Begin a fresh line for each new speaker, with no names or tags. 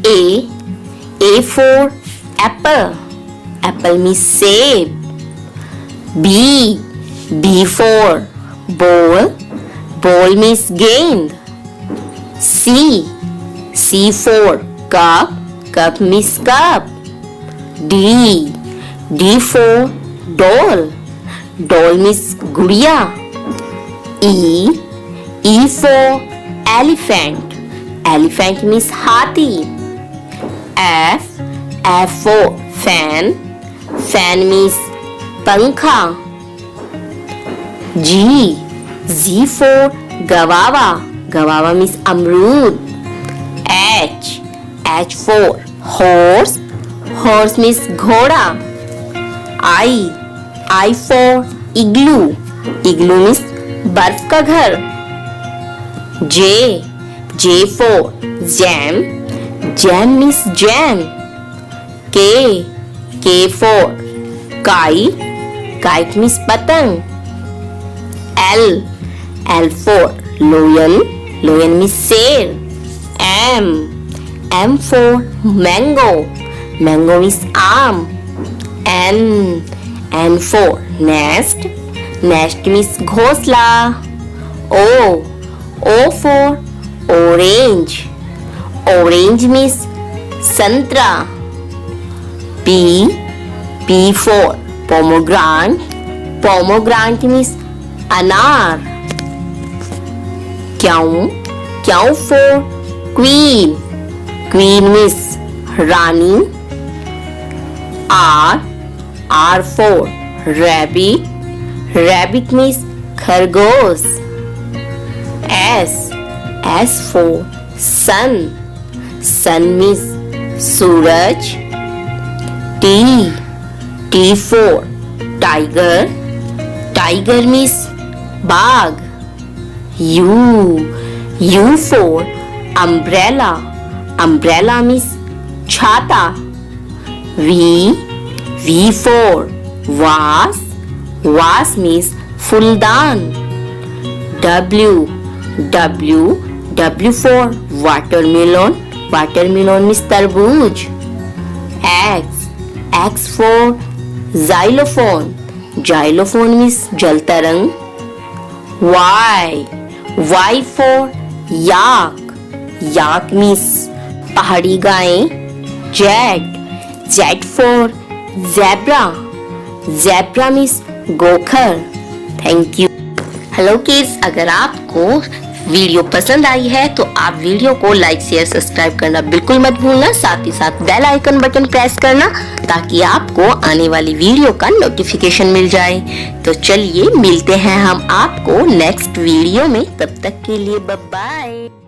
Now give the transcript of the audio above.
A for apple. Apple means save. B for ball. Ball means gained. C for cup. Cup means cup. D for doll. Doll means gudiya. E for elephant. Elephant means hathi. F for fan. Fan means pankha. G for guava. Guava means amrud. H for horse. Horse means ghoda. I for igloo. Igloo means बर्फ का घर. J for jam. Jam means jam. K for kite. Kite means patang. L for lion. Lion means शेर. M for mango. Mango means आम. N for nest. Nest means घोंसला. O for orange. Orange means संतरा. P for pomegranate. Pomegranate means अनार. Q for queen. Queen means Rani. R for rabbit. Rabbit means खरगोश. S for sun. Sun means Suraj. T for tiger. Tiger means बाघ. U for umbrella. Umbrella means छाता. V for vase. Vase means फूलदान. W for watermelon. Watermelon means तरबूज. X for xylophone. Xylophone means जल तरंग. Y for yak. Yak means पहाड़ी गायें. Z for zebra. Zebra means गोखर. Thank you. Hello kids, अगर आपको वीडियो पसंद आई है तो आप वीडियो को लाइक शेयर सब्सक्राइब करना बिल्कुल मत भूलना. साथ ही साथ बेल आइकन बटन प्रेस करना ताकि आपको आने वाली वीडियो का नोटिफिकेशन मिल जाए. तो चलिए मिलते हैं हम आपको नेक्स्ट वीडियो में. तब तक के लिए बाय बाय.